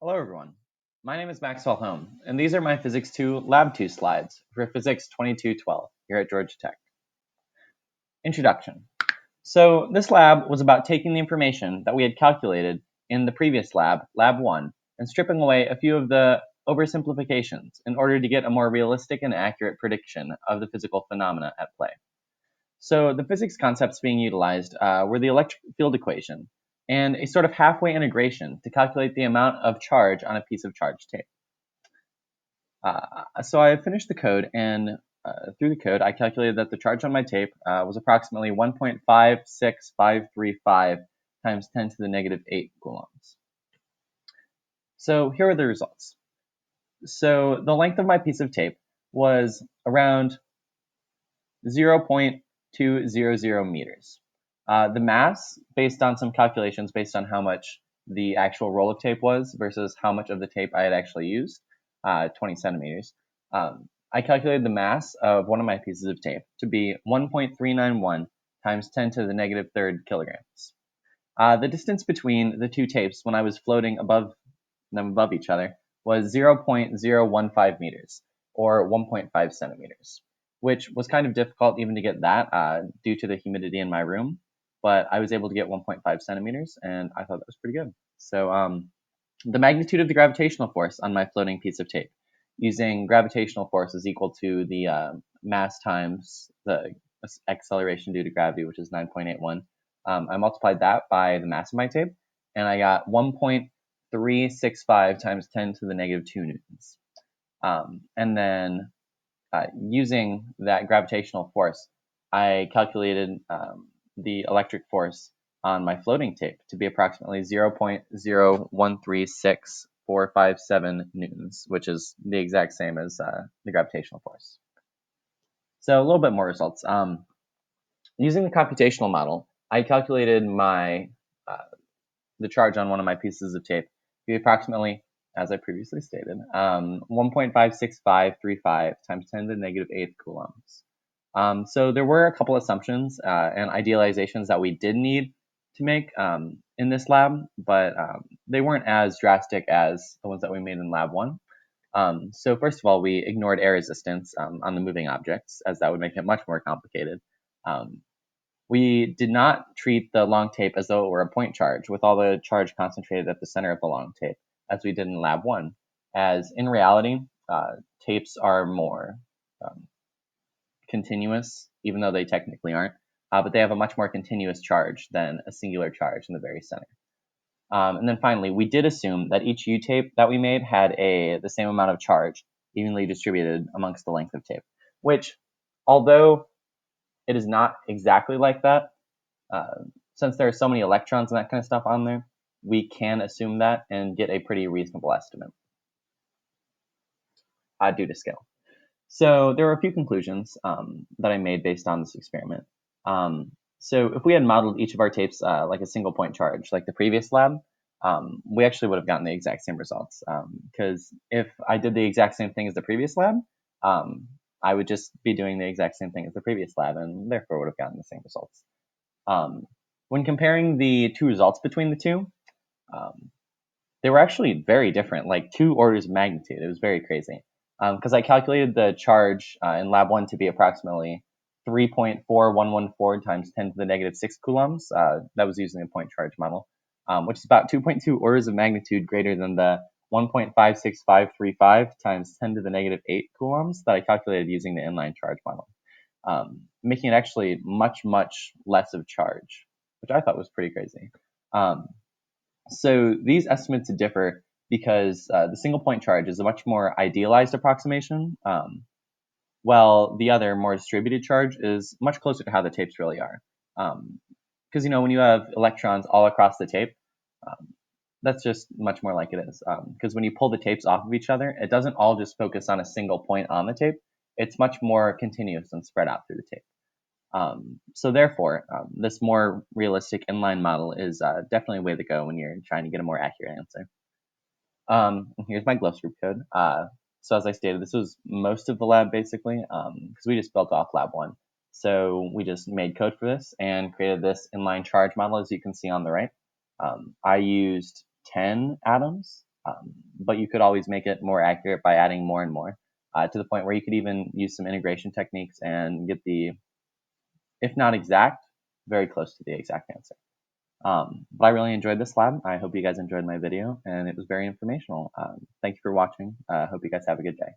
Hello everyone, my name is Maxwell Hoem, and these are my Physics 2 Lab 2 slides for Physics 2212 here at Georgia Tech. Introduction. So this lab was about taking the information that we had calculated in the previous lab, Lab 1, and stripping away a few of the oversimplifications in order to get a more realistic and accurate prediction of the physical phenomena at play. So the physics concepts being utilized were the electric field equation, and a sort of halfway integration to calculate the amount of charge on a piece of charged tape. So I finished the code, and through the code, I calculated that the charge on my tape was approximately 1.56535 times 10 to the negative 8 coulombs. So here are the results. So the length of my piece of tape was around 0.200 meters. The mass, based on some calculations based on how much the actual roll of tape was versus how much of the tape I had actually used, 20 centimeters, I calculated the mass of one of my pieces of tape to be 1.391 times 10 to the negative third kilograms. The distance between the two tapes when I was floating above each other was 0.015 meters, or 1.5 centimeters, which was kind of difficult even to get that due to the humidity in my room. But I was able to get 1.5 centimeters, and I thought that was pretty good. So the magnitude of the gravitational force on my floating piece of tape, using gravitational force is equal to the mass times the acceleration due to gravity, which is 9.81. I multiplied that by the mass of my tape, and I got 1.365 times 10 to the negative 2 newtons. And then using that gravitational force, I calculated the electric force on my floating tape to be approximately 0.0136457 newtons, which is the exact same as the gravitational force. So a little bit more results. Using the computational model, I calculated the charge on one of my pieces of tape to be approximately, as I previously stated, 1.56535 times 10 to the negative 8th coulombs. So there were a couple assumptions and idealizations that we did need to make in this lab, but they weren't as drastic as the ones that we made in Lab 1. So first of all, we ignored air resistance on the moving objects, as that would make it much more complicated. We did not treat the long tape as though it were a point charge, with all the charge concentrated at the center of the long tape, as we did in Lab 1, as in reality, tapes are more continuous, even though they technically aren't, but they have a much more continuous charge than a singular charge in the very center. And then finally, we did assume that each U-tape that we made had the same amount of charge evenly distributed amongst the length of tape, which, although it is not exactly like that, since there are so many electrons and that kind of stuff on there, we can assume that and get a pretty reasonable estimate due to scale. So there were a few conclusions that I made based on this experiment. So if we had modeled each of our tapes like a single point charge, like the previous lab, we actually would have gotten the exact same results. Because if I did the exact same thing as the previous lab, I would just be doing the exact same thing as the previous lab, and therefore would have gotten the same results. When comparing the two results between the two, they were actually very different, like 2 orders of magnitude. It was very crazy. Because I calculated the charge in Lab 1 to be approximately 3.4114 times 10 to the negative 6 coulombs. That was using a point charge model, which is about 2.2 orders of magnitude greater than the 1.56535 times 10 to the negative 8 coulombs that I calculated using the inline charge model, making it actually much, much less of charge, which I thought was pretty crazy. So these estimates differ because the single point charge is a much more idealized approximation, while the other, more distributed charge is much closer to how the tapes really are. Because, when you have electrons all across the tape, that's just much more like it is. Because when you pull the tapes off of each other, it doesn't all just focus on a single point on the tape. It's much more continuous and spread out through the tape. So therefore, this more realistic inline model is definitely a way to go when you're trying to get a more accurate answer. Here's my GlowScript code. So as I stated, this was most of the lab basically, because we just built off Lab 1. So we just made code for this and created this inline charge model, as you can see on the right. I used 10 atoms But you could always make it more accurate by adding more and more, to the point where you could even use some integration techniques and get the, if not exact, very close to the exact answer. But I really enjoyed this lab. I hope you guys enjoyed my video, and it was very informational. Thank you for watching. Hope you guys have a good day.